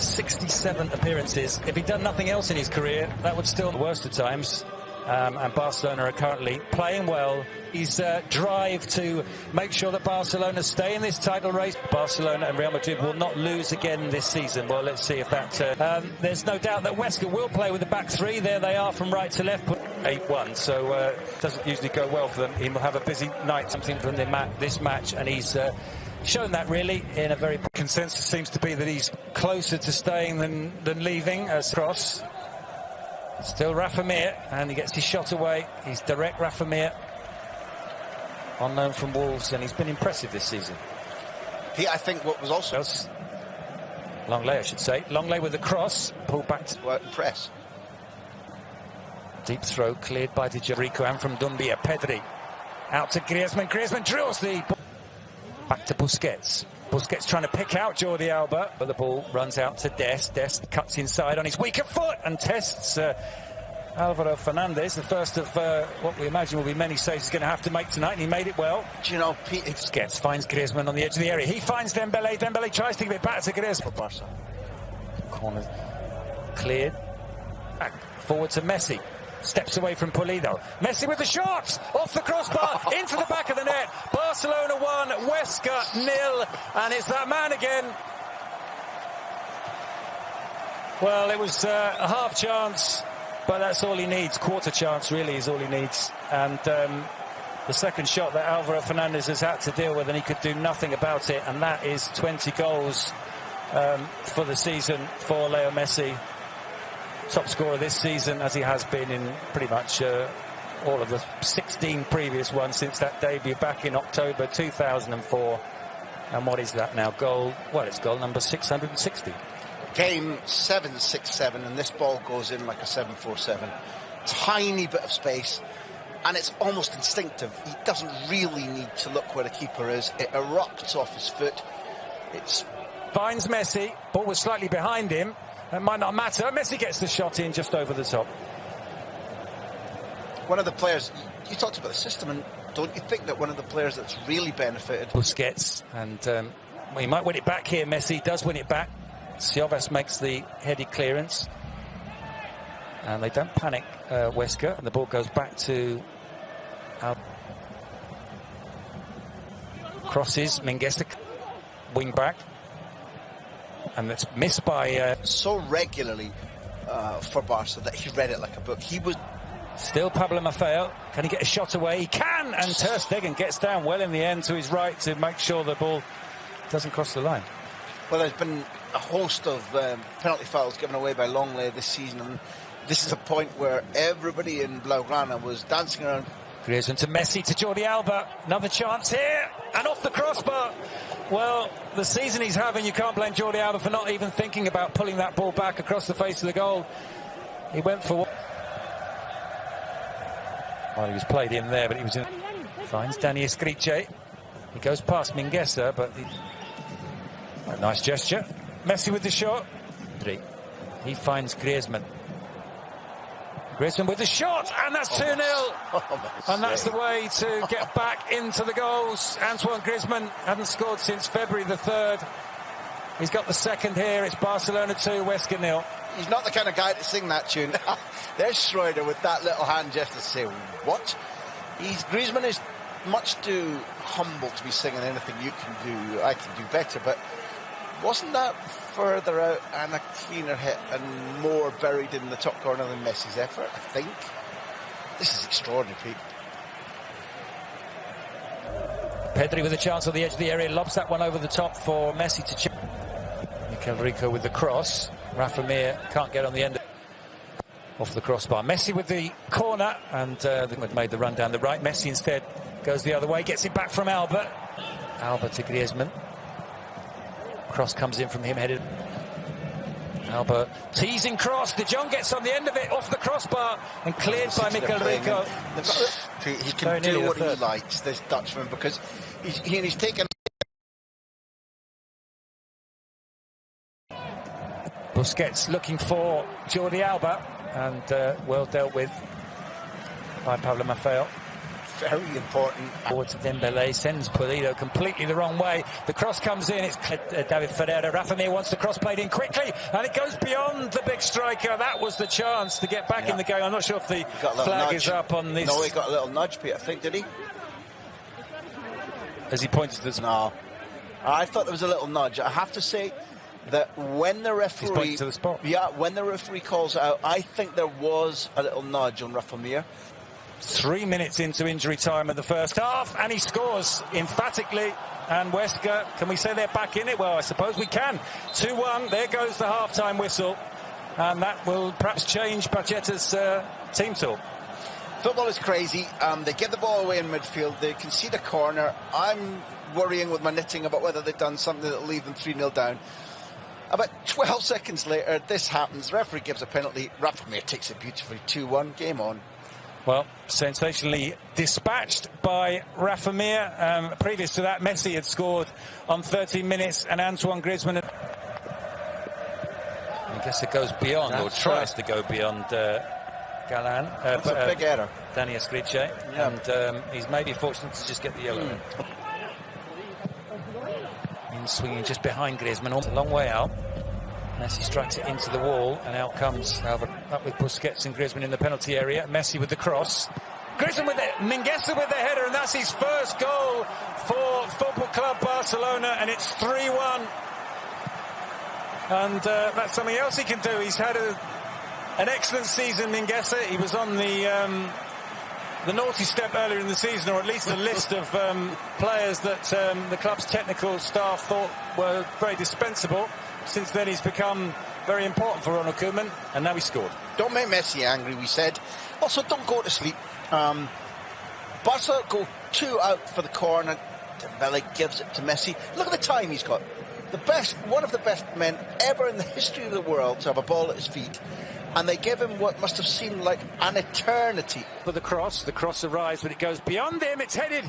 67 appearances. If he'd done nothing else in his career, that would still be the worst at times. And Barcelona are currently playing well. His drive to make sure that Barcelona stay in this title race. Barcelona and Real Madrid will not lose again this season. Well, let's see if that... there's no doubt that Huesca will play with the back three. There they are from right to left. 8-1, so it doesn't usually go well for them. He will have a busy night, something from this match, and he's shown that really in a very... Consensus seems to be that he's closer to staying than leaving as cross. Still Rafa Mir, and he gets his shot away. He's direct Rafa Mir, on loan from Wolves, and he's been impressive this season. I think what was also... Longley, I should say. Longley with the cross, pulled back to press. Deep throw cleared by Rico and from Dumbia. Pedri out to Griezmann. Griezmann drills the ball. Back to Busquets. Busquets trying to pick out Jordi Alba, but the ball runs out to Dest. Dest cuts inside on his weaker foot and tests Alvaro Fernandez, the first of what we imagine will be many saves he's going to have to make tonight, and he made it well. Do you know, Pete... Busquets finds Griezmann on the edge of the area. He finds Dembele. Dembele tries to give it back to Griezmann. For Barca. Corner cleared. Back forward to Messi. Steps away from Pulido. Messi with the shot! Off the crossbar, into the back of the net. Barcelona 1, Huesca 0, and it's that man again. Well, it was a half chance, but that's all he needs. Quarter chance really is all he needs. And the second shot that Alvaro Fernandez has had to deal with, and he could do nothing about it, and that is 20 goals for the season for Leo Messi. Top scorer this season, as he has been in pretty much all of the 16 previous ones since that debut back in October 2004. And what is that now? Goal, well, it's goal number 660. Game 7-6-7, and this ball goes in like a 7-4-7. Tiny bit of space, and it's almost instinctive. He doesn't really need to look where the keeper is. It erupts off his foot. It's... Finds Messi, ball was slightly behind him. It might not matter. Messi gets the shot in just over the top. One of the players, you talked about the system, and don't you think that one of the players that's really benefited... Busquets, and well, he might win it back here. Messi does win it back. Ciovas makes the headed clearance. And they don't panic, Huesca, and the ball goes back to... Crosses, Mingueza, wing back. And that's missed by... so regularly for Barca that he read it like a book. He was... Still Pablo Maffeo. Can he get a shot away? He can! And Ter Stegen gets down well in the end to his right to make sure the ball doesn't cross the line. Well, there's been a host of penalty fouls given away by Longley this season, and this is a point where everybody in Blaugrana was dancing around. Griezmann to Messi, to Jordi Alba. Another chance here, and off the crossbar. Well, the season he's having, you can't blame Jordi Alba for not even thinking about pulling that ball back across the face of the goal. He went for... Well, he was played in there, but he was in... Finds Dani Escriche. He goes past Mingueza, but... A nice gesture. Messi with the shot. He finds Griezmann. Griezmann with the shot, and that's 2-0. And that's the way to get back into the goals. Antoine Griezmann hadn't scored since February the 3rd. He's got the second here. It's Barcelona 2, Huesca 0. He's not the kind of guy to sing that tune. There's Schroeder with that little hand gesture to say, what? Griezmann is much too humble to be singing anything you can do. I can do better, but wasn't that further out and a cleaner hit and more buried in the top corner than Messi's effort, I think? This is extraordinary, Pete. Pedri with a chance on the edge of the area, lobs that one over the top for Messi to chip. Mikel Rico with the cross. Rafa Mir can't get on the end off the crossbar. Messi with the corner, and they've made the run down the right. Messi instead goes the other way, gets it back from Alba. Alba to Griezmann. Cross comes in from him, headed. Alba teasing cross. De Jong gets on the end of it, off the crossbar, and cleared by Mikel Rico. He can do what he likes, this Dutchman, because he's taken... Busquets looking for Jordi Alba, and well dealt with by Pablo Maffeo. Very important. Forward to Dembele, sends Pulido completely the wrong way. The cross comes in, it's David Ferreira. Rafa Mir wants the cross played in quickly, and it goes beyond the big striker. That was the chance to get back in the game. I'm not sure if the flag is up on this. No, he got a little nudge, Pete, I think, did he? As he points to this. No. I thought there was a little nudge. I have to say that when the referee... He's pointing to the spot. Yeah, when the referee calls it out, I think there was a little nudge on Rafa Mir. 3 minutes into injury time of the first half, and he scores emphatically. And Wesker, can we say they're back in it? Well, I suppose we can. 2-1, there goes the half-time whistle. And that will perhaps change Pachetta's team talk. Football is crazy. They get the ball away in midfield. They concede a corner. I'm worrying with my knitting about whether they've done something that will leave them 3-0 down. About 12 seconds later, this happens. The referee gives a penalty. Rafa Mir takes it beautifully. 2-1, game on. Well, sensationally dispatched by Rafa Mir. Previous to that, Messi had scored on 13 minutes, and Antoine Griezmann. I guess it goes beyond, or tries to go beyond Galan. That's a big error. Danny Escriche, and he's maybe fortunate to just get the yellow. In swinging just behind Griezmann, a long way out. Messi strikes it into the wall, and out comes up with Busquets and Griezmann in the penalty area. Messi with the cross. Griezmann with it, Mingueza with the header, and that's his first goal for Football Club Barcelona, and it's 3-1. And that's something else he can do. He's had an excellent season, Mingueza. He was on the naughty step earlier in the season, or at least a list of players that the club's technical staff thought were very dispensable. Since then, he's become very important for Ronald Koeman, and now he scored. Don't make Messi angry, we said. Also, don't go to sleep. Barca go 2 out for the corner. Dembele gives it to Messi. Look at the time he's got. One of the best men ever in the history of the world to have a ball at his feet. And they give him what must have seemed like an eternity. For the cross arrives, but it goes beyond him. It's headed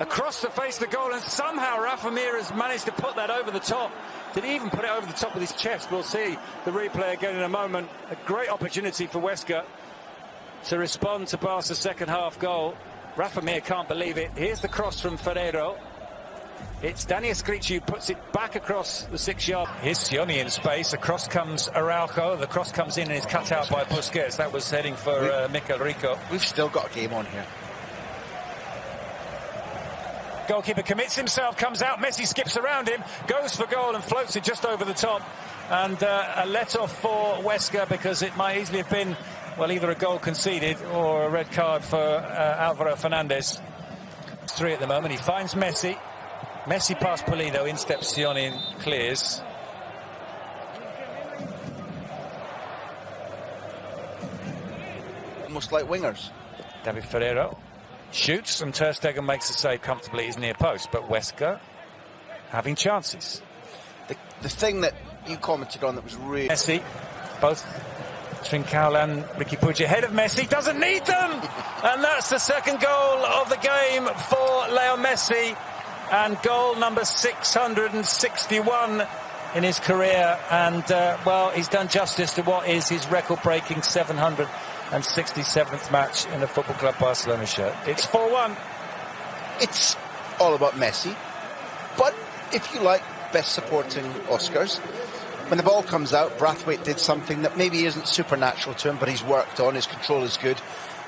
across the face of the goal, and somehow Rafa Mir has managed to put that over the top. Did he even put it over the top with his chest? We'll see the replay again in a moment. A great opportunity for Wesker to respond to Barca's second half goal. Rafa Mir can't believe it. Here's the cross from Ferreiro. It's Danny Escriche who puts it back across the 6-yard. Here's Sioni in space. Across comes Araujo. The cross comes in and is cut out by Busquets. That was heading for Mikel Rico. We've still got a game on here. Goalkeeper commits himself, comes out, Messi skips around him, goes for goal and floats it just over the top. And a let-off for Wesker, because it might easily have been, well, either a goal conceded or a red card for Alvaro Fernandez. 3 at the moment. He finds Messi. Messi past Pulido, in steps Sioni and clears. Almost like wingers. David Ferreiro shoots, and Ter Stegen makes the save comfortably at his near post, but Wesker having chances. The thing that you commented on that was really... Messi, both Trincao and Riqui Puig ahead of Messi, doesn't need them! And that's the second goal of the game for Leo Messi, and goal number 661 in his career, and well, he's done justice to what is his record-breaking 767th match in a Football Club Barcelona shirt. It's 4-1. It's all about Messi, but if you like best supporting Oscars, when the ball comes out, Braithwaite did something that maybe isn't supernatural to him, but he's worked on. His control is good.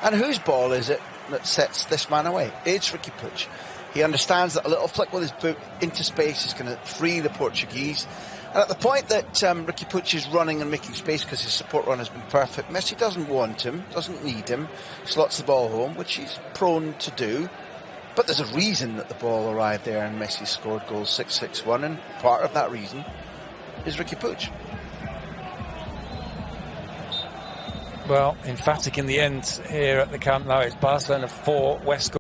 And whose ball is it that sets this man away? It's Riqui Puig. He understands that a little flick with his boot into space is going to free the Portuguese. And at the point that Riqui Puig is running and making space because his support run has been perfect, Messi doesn't want him, doesn't need him, slots the ball home, which he's prone to do. But there's a reason that the ball arrived there and Messi scored goal 661, and part of that reason is Riqui Puig. Well, emphatic in the end here at the Camp Nou. It's Barcelona 4, West